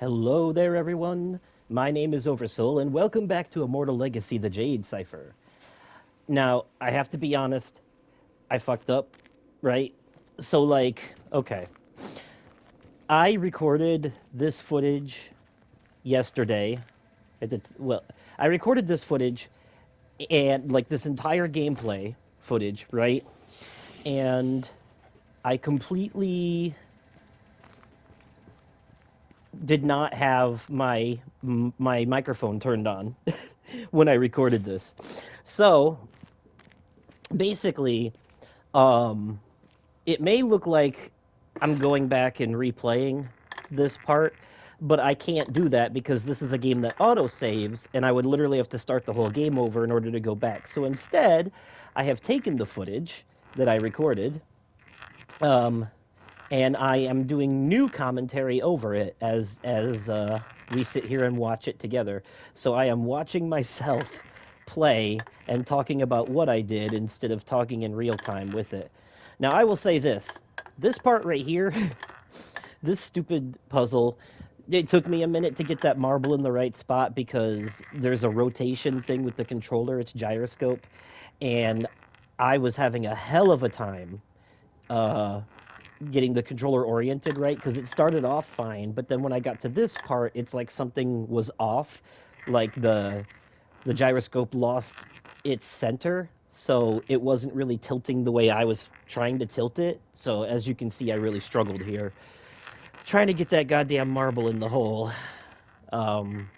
Hello there, everyone. My name is Oversoul, and welcome back to Immortal Legacy, the Jade Cipher. Now, I have to be honest, I fucked up, right? So, okay. I recorded this footage yesterday. I recorded this footage and, this entire gameplay footage, right? And I completely did not have my microphone turned on when I recorded this. So basically, um, it may look like I'm going back and replaying this part, but I can't do that because this is a game that auto saves, and I would literally have to start the whole game over in order to go back. So instead, I have taken the footage that I recorded, um, and I am doing new commentary over it as we sit here and watch it together. So I am watching myself play and talking about what I did instead of talking in real time with it. Now I will say this part right here, this stupid puzzle, it took me a minute to get that marble in the right spot because there's a rotation thing with the controller, it's gyroscope, and I was having a hell of a time uh, getting the controller oriented right because it started off fine, but then when I got to this part, it's like something was off, like the gyroscope lost its center, so it wasn't really tilting the way I was trying to tilt it. So as you can see, I really struggled here trying to get that goddamn marble in the hole. Um,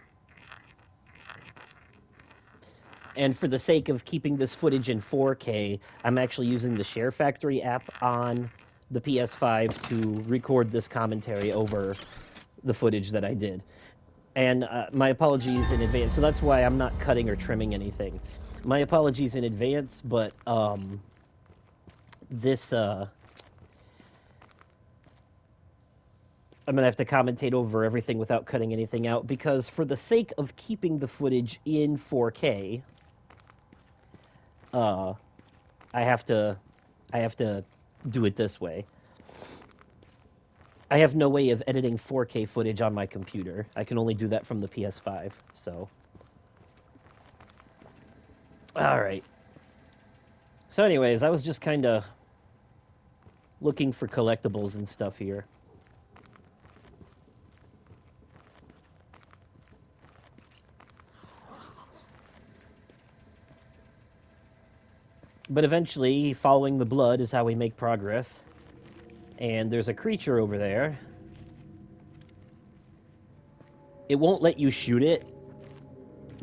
and for the sake of keeping this footage in 4K, I'm actually using the Share Factory app on the PS5 to record this commentary over the footage that I did. And my apologies in advance. So that's why I'm not cutting or trimming anything. My apologies in advance, but this I'm gonna have to commentate over everything without cutting anything out because for the sake of keeping the footage in 4K, I have to do it this way. I have no way of editing 4K footage on my computer. I can only do that from the PS5. So, all right. So, anyways, I was just kind of looking for collectibles and stuff here. But eventually, following the blood is how we make progress. And there's a creature over there. It won't let you shoot it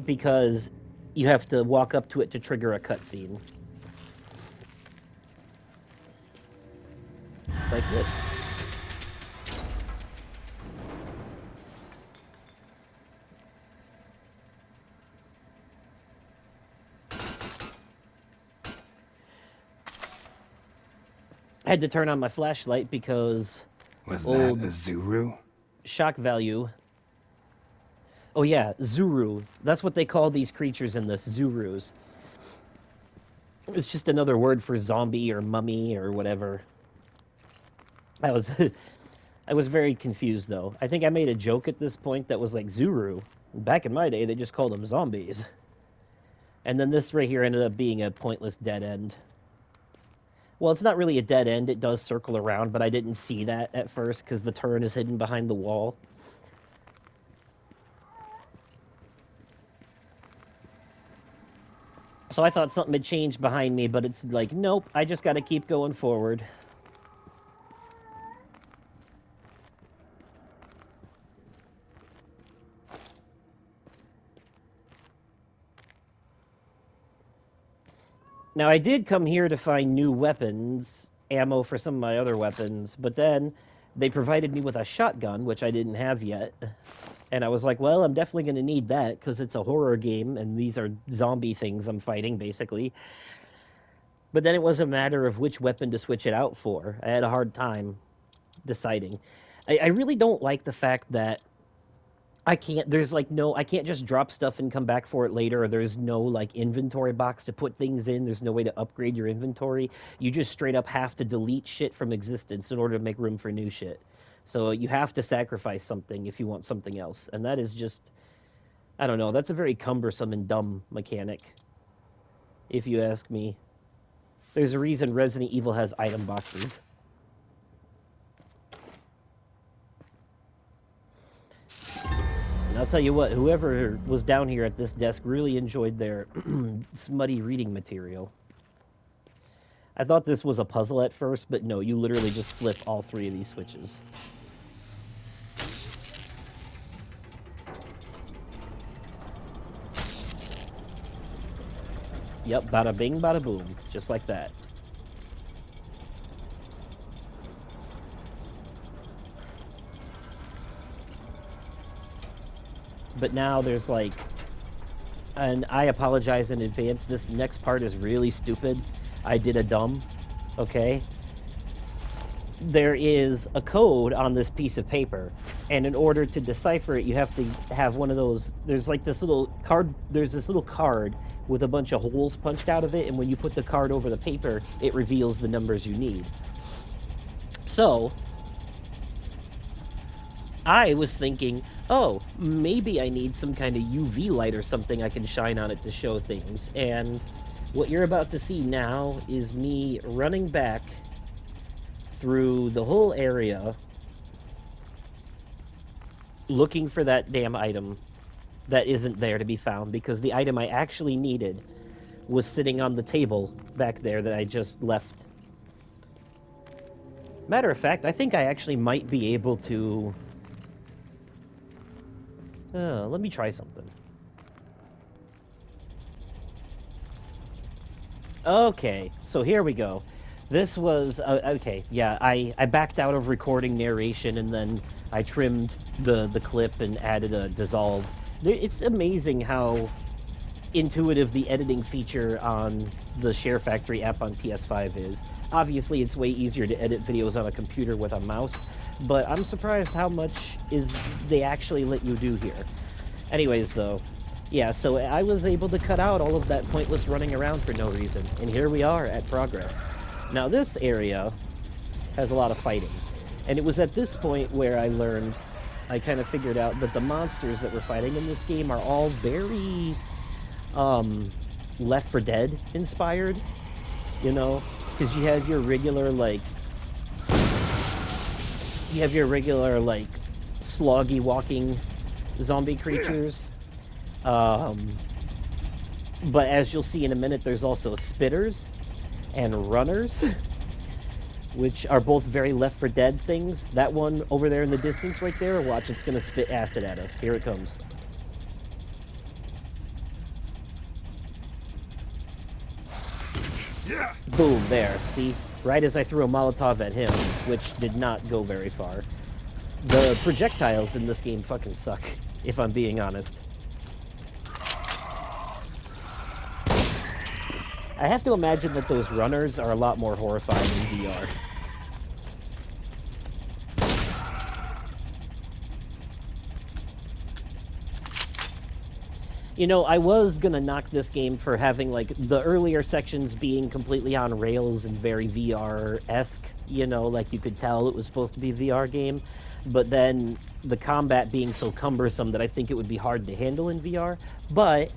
because you have to walk up to it to trigger a cutscene. Like this. I had to turn on my flashlight because Was that a Zuru? shock value. Oh yeah, Zuru. That's what they call these creatures in this, Zurus. It's just another word for zombie or mummy or whatever. I was I was very confused though. I think I made a joke at this point that was like Zuru. Back in my day, they just called them zombies. And then this right here ended up being a pointless dead end. Well, it's not really a dead end. It does circle around, but I didn't see that at first because the turn is hidden behind the wall. So I thought something had changed behind me, but it's like, nope, I just got to keep going forward. Now, I did come here to find new weapons, ammo for some of my other weapons, but then they provided me with a shotgun, which I didn't have yet. And I was like, well, I'm definitely going to need that because it's a horror game and these are zombie things I'm fighting, basically. But then it was a matter of which weapon to switch it out for. I had a hard time deciding. I really don't like the fact that I can't just drop stuff and come back for it later, or there's no like inventory box to put things in. There's no way to upgrade your inventory. You just straight up have to delete shit from existence in order to make room for new shit. So you have to sacrifice something if you want something else. And that is just, I don't know, that's a very cumbersome and dumb mechanic, if you ask me. There's a reason Resident Evil has item boxes. And I'll tell you what, whoever was down here at this desk really enjoyed their smutty reading material. I thought this was a puzzle at first, but no, you literally just flip all 3 of these switches. Yep, bada bing, bada boom. Just like that. But now there's like... And I apologize in advance. This next part is really stupid. I did a dumb. Okay? There is a code on this piece of paper. And in order to decipher it, you have to have one of those... There's like this little card... There's this little card with a bunch of holes punched out of it, and when you put the card over the paper, it reveals the numbers you need. So, I was thinking, oh, maybe I need some kind of UV light or something I can shine on it to show things. And what you're about to see now is me running back through the whole area looking for that damn item that isn't there to be found, because the item I actually needed was sitting on the table back there that I just left. Matter of fact, I think I actually might be able to... let me try something. Okay, so here we go. This was... okay, yeah, I backed out of recording narration, and then I trimmed the clip and added a dissolve. It's amazing how intuitive the editing feature on the Share Factory app on PS5 is. Obviously, it's way easier to edit videos on a computer with a mouse, but I'm surprised how much they actually let you do here. Anyways, though, yeah, so I was able to cut out all of that pointless running around for no reason, and here we are at progress. Now, this area has a lot of fighting, and it was at this point where I kind of figured out that the monsters that we're fighting in this game are all very Left 4 Dead inspired, you know, because you have your regular sloggy walking zombie creatures, but as you'll see in a minute, there's also spitters and runners, which are both very Left 4 Dead things. That one over there in the distance right there, watch, it's gonna spit acid at us. Here it comes. Yeah. Boom, there. See? Right as I threw a Molotov at him, which did not go very far. The projectiles in this game fucking suck, if I'm being honest. I have to imagine that those runners are a lot more horrifying in VR. You know, I was gonna knock this game for having, like, the earlier sections being completely on rails and very VR-esque, you know, like you could tell it was supposed to be a VR game, but then the combat being so cumbersome that I think it would be hard to handle in VR, but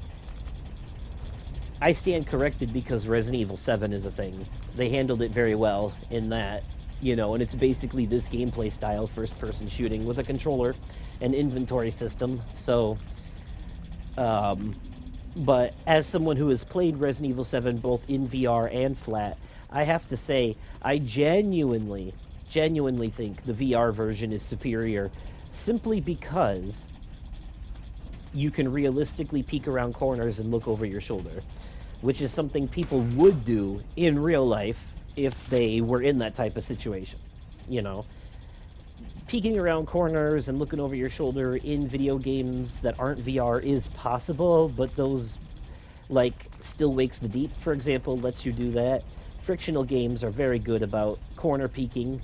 I stand corrected because Resident Evil 7 is a thing. They handled it very well in that, you know, and it's basically this gameplay style, first-person shooting with a controller and inventory system, so... but as someone who has played Resident Evil 7 both in VR and flat, I have to say, I genuinely think the VR version is superior simply because you can realistically peek around corners and look over your shoulder, which is something people would do in real life if they were in that type of situation, you know? Peeking around corners and looking over your shoulder in video games that aren't VR is possible, but those, like, Still Wakes the Deep, for example, lets you do that. Frictional games are very good about corner peeking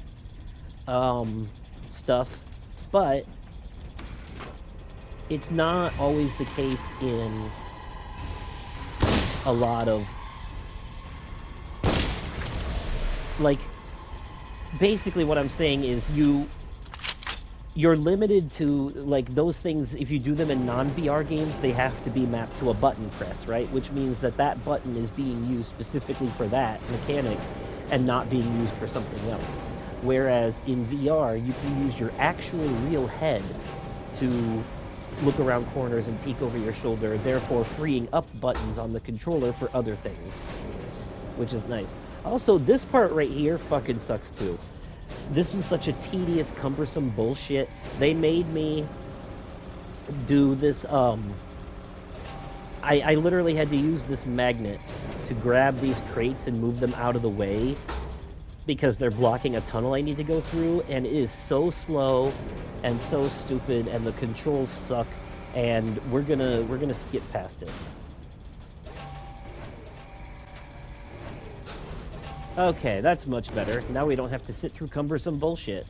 stuff, but it's not always the case in a lot of, like, basically what I'm saying is you're limited to like those things. If you do them in non-VR games, they have to be mapped to a button press, right? Which means that that button is being used specifically for that mechanic and not being used for something else. Whereas in VR, you can use your actual real head to look around corners and peek over your shoulder, therefore freeing up buttons on the controller for other things, which is nice. Also, this part right here fucking sucks too. This was such a tedious, cumbersome bullshit. They made me do this, I literally had to use this magnet to grab these crates and move them out of the way because they're blocking a tunnel I need to go through, and it is so slow and so stupid, and the controls suck, and we're gonna skip past it. Okay, that's much better. Now we don't have to sit through cumbersome bullshit.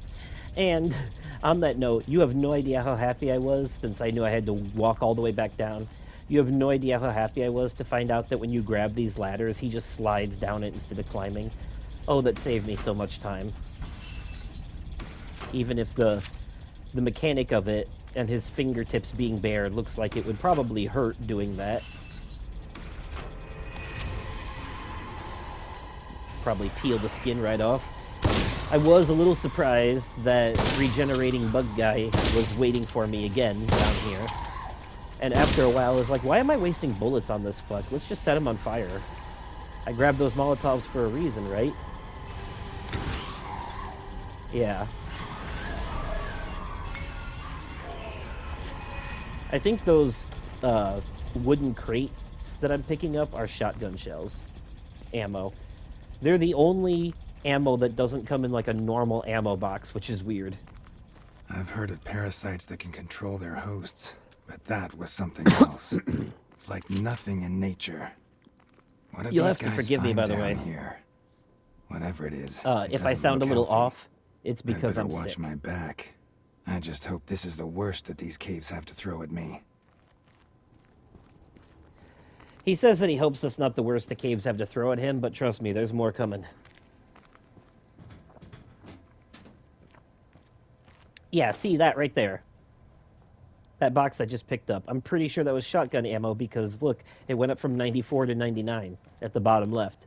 And on that note, you have no idea how happy I was since I knew I had to walk all the way back down. You have no idea how happy I was to find out that when you grab these ladders, he just slides down it instead of climbing. Oh, that saved me so much time. Even if the mechanic of it and his fingertips being bare looks like it would probably hurt doing that. Probably peel the skin right off. I was a little surprised that regenerating bug guy was waiting for me again down here. And after a while, I was like, why am I wasting bullets on this fuck? Let's just set him on fire. I grabbed those Molotovs for a reason, right? Yeah. I think those wooden crates that I'm picking up are shotgun shells. Ammo. They're the only ammo that doesn't come in like a normal ammo box, which is weird. I've heard of parasites that can control their hosts, but that was something else. It's like nothing in nature. What did You'll these have to guys forgive me, find by the down way. here? Whatever it is, If I sound a little off, it's because I'm watch sick. my back. I just hope this is the worst that these caves have to throw at me. He says that he hopes that's not the worst the caves have to throw at him, but trust me, there's more coming. Yeah, see that right there. That box I just picked up. I'm pretty sure that was shotgun ammo because, look, it went up from 94 to 99 at the bottom left.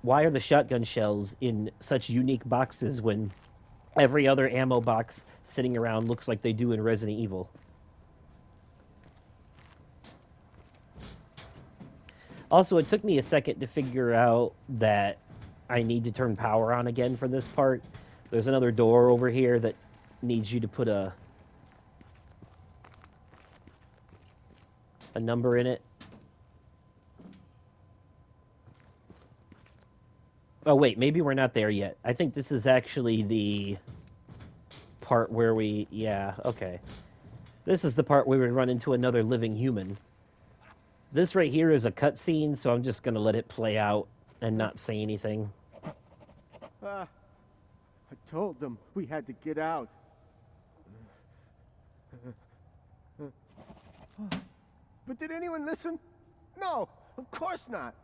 Why are the shotgun shells in such unique boxes when every other ammo box sitting around looks like they do in Resident Evil? Also, it took me a second to figure out that I need to turn power on again for this part. There's another door over here that needs you to put a number in it. Oh, wait, maybe we're not there yet. I think this is actually the part where we... Yeah, okay. This is the part where we run into another living human. This right here is a cutscene, so I'm just going to let it play out and not say anything. I told them we had to get out. But did anyone listen? No, of course not.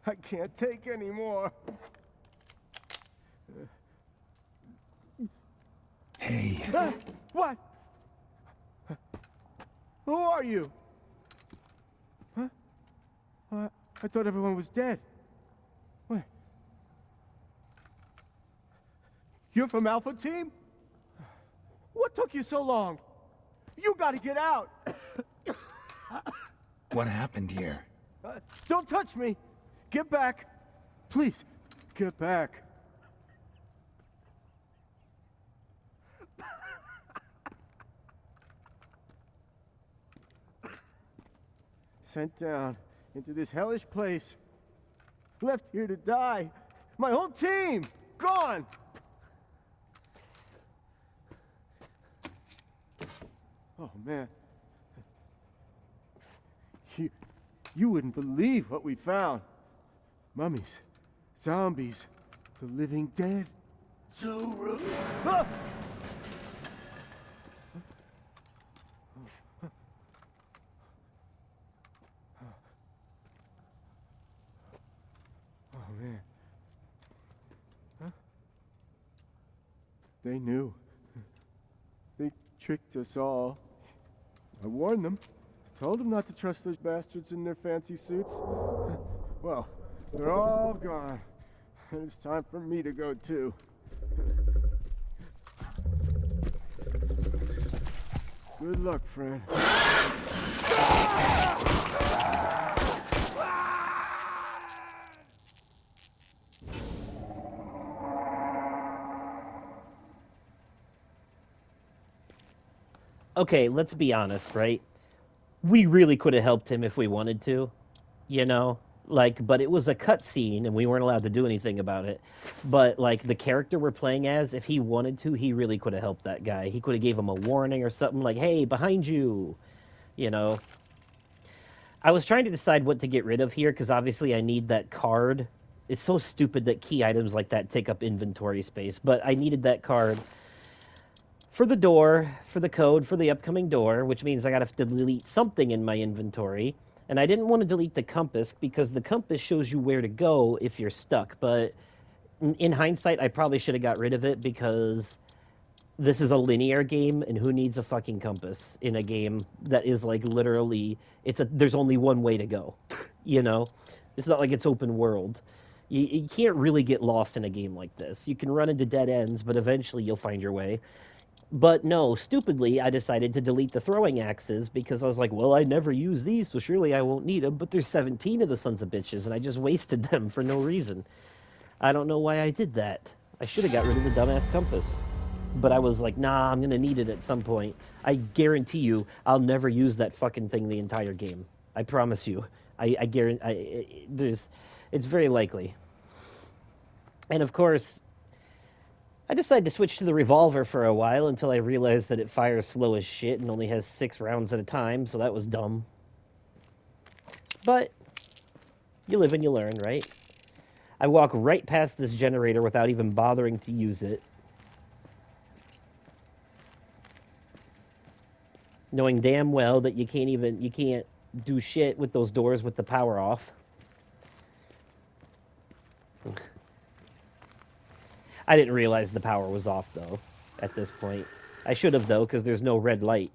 I can't take any more. Hey. What? Who are you? Huh? I thought everyone was dead. Wait. You're from Alpha Team? What took you so long? You gotta get out! What happened here? Don't touch me! Get back! Please, get back. Sent down into this hellish place. Left here to die. My whole team! Gone! Oh, man. You wouldn't believe what we found. Mummies, zombies, the living dead. Zuru! Ah! Oh, man. Huh? They knew. They tricked us all. I warned them. Told them not to trust those bastards in their fancy suits. Well, they're all gone. And it's time for me to go too. Good luck, friend. Okay, let's be honest, right? We really could have helped him if we wanted to, you know? Like, but it was a cutscene and we weren't allowed to do anything about it. But, like, the character we're playing as, if he wanted to, he really could have helped that guy. He could have gave him a warning or something like, hey, behind you, you know? I was trying to decide what to get rid of here because obviously I need that card. It's so stupid that key items like that take up inventory space, but I needed that card for the door, for the code, for the upcoming door, which means I gotta have to delete something in my inventory. And I didn't want to delete the compass because the compass shows you where to go if you're stuck. But in hindsight, I probably should have got rid of it because this is a linear game, and who needs a fucking compass in a game that is like literally there's only one way to go, you know? It's not like it's open world. You can't really get lost in a game like this. You can run into dead ends, but eventually you'll find your way. But no, stupidly, I decided to delete the throwing axes because I was like, well, I never use these, so surely I won't need them. But there's 17 of the sons of bitches, and I just wasted them for no reason. I don't know why I did that. I should have got rid of the dumbass compass. But I was like, nah, I'm going to need it at some point. I guarantee you, I'll never use that fucking thing the entire game. I promise you. I guarantee, it's very likely. And of course, I decided to switch to the revolver for a while until I realized that it fires slow as shit and only has 6 rounds at a time, so that was dumb. But you live and you learn, right? I walk right past this generator without even bothering to use it, knowing damn well that you can't do shit with those doors with the power off. I didn't realize the power was off, though, at this point. I should have, though, because there's no red light.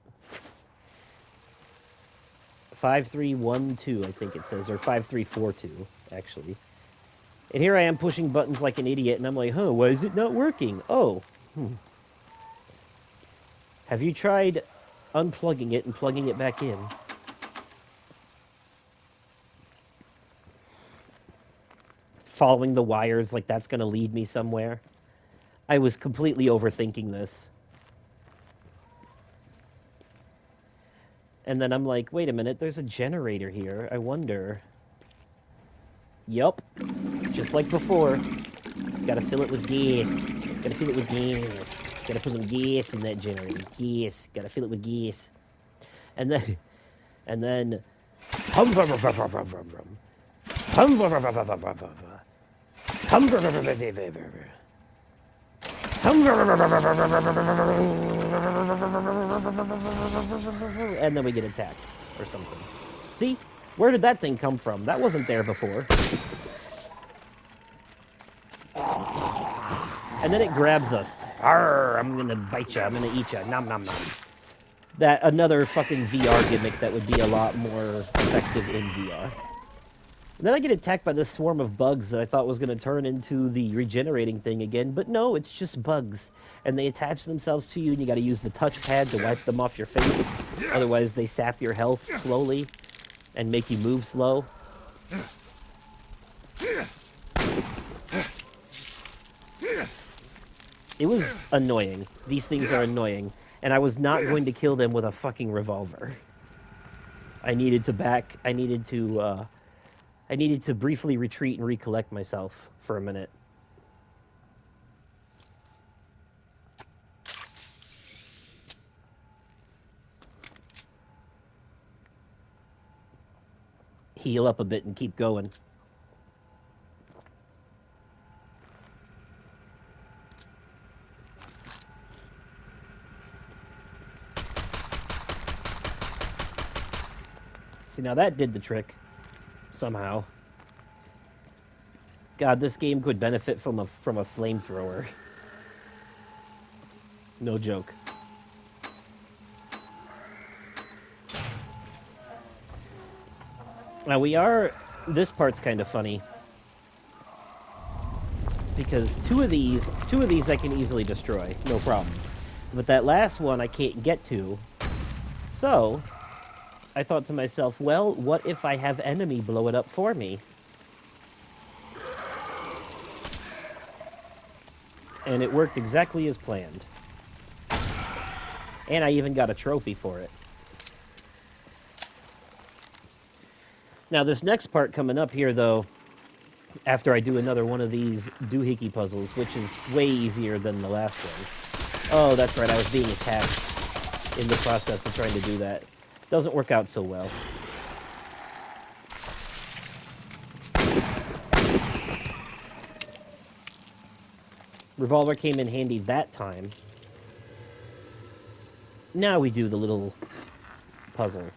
5312, I think it says, or 5342, actually. And here I am pushing buttons like an idiot, and I'm like, huh, why is it not working? Oh. Have you tried unplugging it and plugging it back in? Following the wires like that's going to lead me somewhere? I was completely overthinking this. And then I'm like, wait a minute, there's a generator here. I wonder. Yup. Just like before. Gotta fill it with gas. Gotta fill it with gas. Gotta put some gas in that generator. Gas. Gotta fill it with gas. And then... And then... And then we get attacked or something. See? Where did that thing come from? That wasn't there before. And then it grabs us. Arr, I'm gonna bite you. I'm gonna eat you. Nom nom nom. That another fucking VR gimmick that would be a lot more effective in VR. And then I get attacked by this swarm of bugs that I thought was going to turn into the regenerating thing again, but no, it's just bugs. And they attach themselves to you, and you got to use the touchpad to wipe them off your face. Otherwise, they sap your health slowly and make you move slow. It was annoying. These things are annoying. And I was not going to kill them with a fucking revolver. I needed to briefly retreat and recollect myself for a minute. Heal up a bit and keep going. See, now that did the trick. Somehow. God, this game could benefit from a flamethrower. No joke. Now this part's kind of funny. Because two of these I can easily destroy, no problem. But that last one I can't get to. So, I thought to myself, well, what if I have enemy blow it up for me? And it worked exactly as planned. And I even got a trophy for it. Now, this next part coming up here, though, after I do another one of these doohickey puzzles, which is way easier than the last one. Oh, that's right, I was being attacked in the process of trying to do that. Doesn't work out so well. Revolver came in handy that time. Now we do the little puzzle,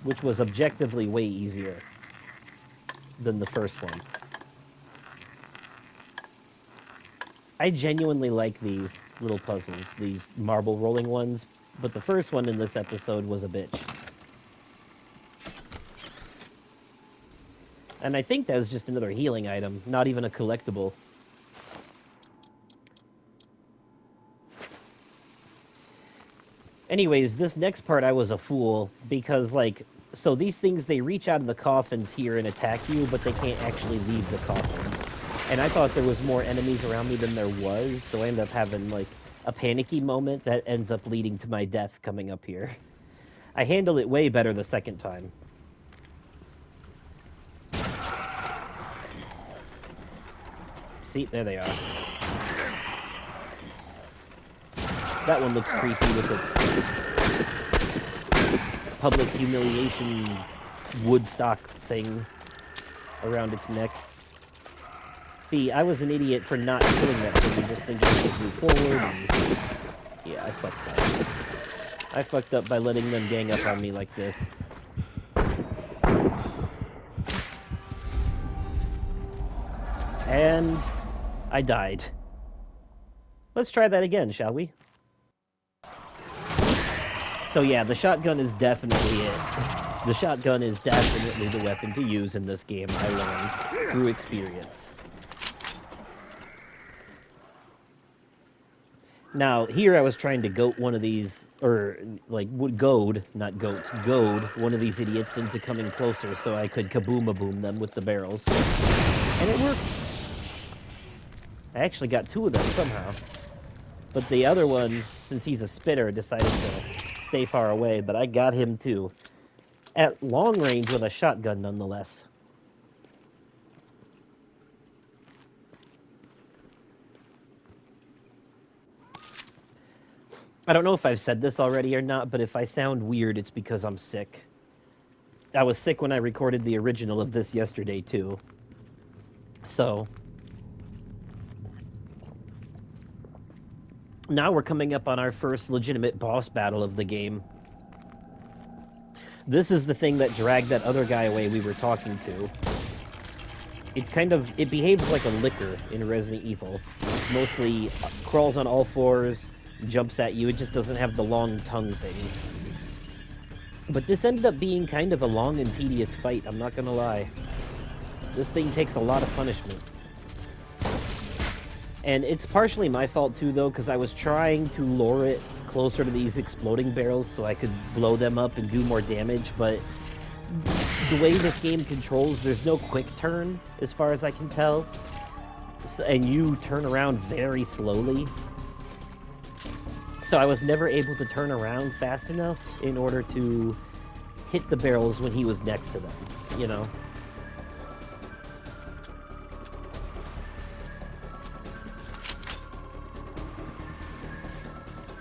which was objectively way easier than the first one. I genuinely like these little puzzles, these marble rolling ones, but the first one in this episode was a bitch. And I think that was just another healing item, not even a collectible. Anyways, this next part I was a fool, because, like, so these things, they reach out of the coffins here and attack you, but they can't actually leave the coffins. And I thought there was more enemies around me than there was, so I ended up having, like, a panicky moment that ends up leading to my death coming up here. I handled it way better the second time. See, there they are. That one looks creepy with its public humiliation Woodstock thing around its neck. See, I was an idiot for not killing that thing, just thinking I could move forward, and yeah, I fucked up. I fucked up by letting them gang up on me like this. And I died. Let's try that again, shall we? So yeah, the shotgun is definitely it. The shotgun is definitely the weapon to use in this game, I learned through experience. Now, here I was trying to goat one of these, or like goad, not goat, goad one of these idiots into coming closer so I could kaboom-a-boom them with the barrels. And it worked. I actually got two of them somehow. But the other one, since he's a spitter, decided to stay far away, but I got him too. At long range with a shotgun, nonetheless. I don't know if I've said this already or not, but if I sound weird, it's because I'm sick. I was sick when I recorded the original of this yesterday, too. So, now we're coming up on our first legitimate boss battle of the game. This is the thing that dragged that other guy away we were talking to. It's kind of, it behaves like a licker in Resident Evil. Mostly crawls on all fours, jumps at you, it just doesn't have the long tongue thing. But this ended up being kind of a long and tedious fight, I'm not gonna lie. This thing takes a lot of punishment. And it's partially my fault too, though, because I was trying to lure it closer to these exploding barrels so I could blow them up and do more damage, but the way this game controls, there's no quick turn, as far as I can tell. So, and you turn around very slowly. So I was never able to turn around fast enough in order to hit the barrels when he was next to them, you know?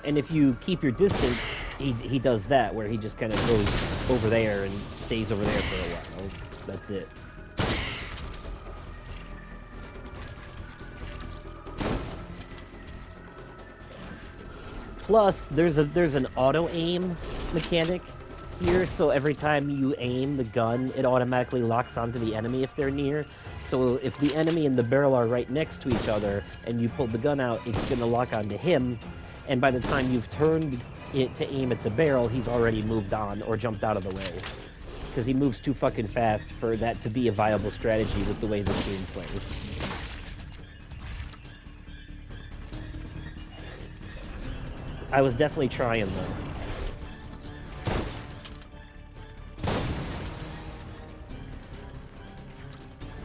And if you keep your distance, he does that, where he just kind of goes over there and stays over there for a while. That's it. Plus, there's an auto-aim mechanic here, so every time you aim the gun, it automatically locks onto the enemy if they're near. So if the enemy and the barrel are right next to each other and you pull the gun out, it's going to lock onto him. And by the time you've turned it to aim at the barrel, he's already moved on or jumped out of the way. Because he moves too fucking fast for that to be a viable strategy with the way this game plays. I was definitely trying, though.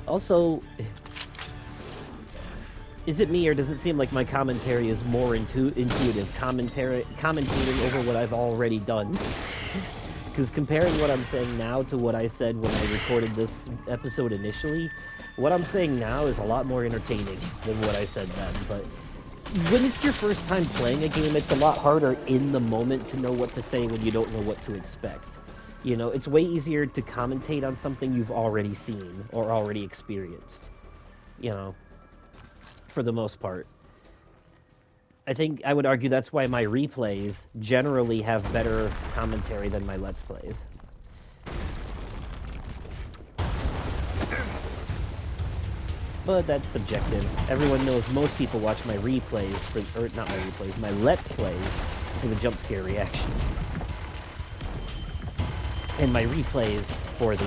Also, is it me, or does it seem like my commentary is more intuitive, commentating over what I've already done? Because comparing what I'm saying now to what I said when I recorded this episode initially, what I'm saying now is a lot more entertaining than what I said then. But when it's your first time playing a game, it's a lot harder in the moment to know what to say when you don't know what to expect. You know, it's way easier to commentate on something you've already seen or already experienced. You know, for the most part. I think I would argue that's why my replays generally have better commentary than my Let's Plays. But that's subjective. Everyone knows most people watch my replays, or not my replays, my Let's Plays for the jump scare reactions. And my replays for the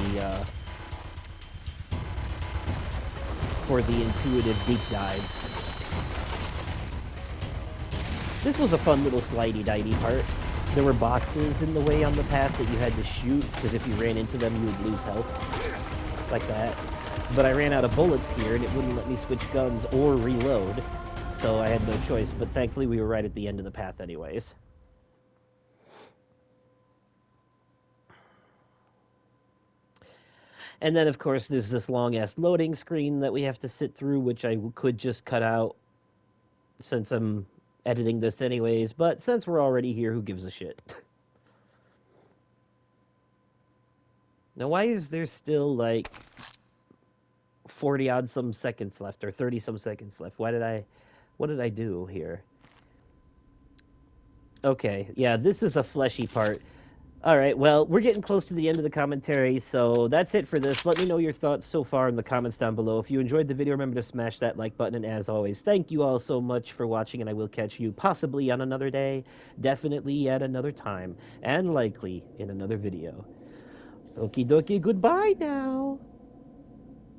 intuitive deep dives. This was a fun little slidey-ditey part. There were boxes in the way on the path that you had to shoot, because if you ran into them, you would lose health. Like that. But I ran out of bullets here, and it wouldn't let me switch guns or reload, so I had no choice. But thankfully, we were right at the end of the path anyways. And then, of course, there's this long-ass loading screen that we have to sit through, which I could just cut out since I'm editing this anyways. But since we're already here, who gives a shit? Now, why is there still, like, 40-odd some seconds left, or 30-some seconds left? What did I do here? Okay, yeah, this is a fleshy part. All right, well, we're getting close to the end of the commentary, so that's it for this. Let me know your thoughts so far in the comments down below. If you enjoyed the video, remember to smash that like button, and as always, thank you all so much for watching, and I will catch you possibly on another day, definitely at another time, and likely in another video. Okie dokie, goodbye now!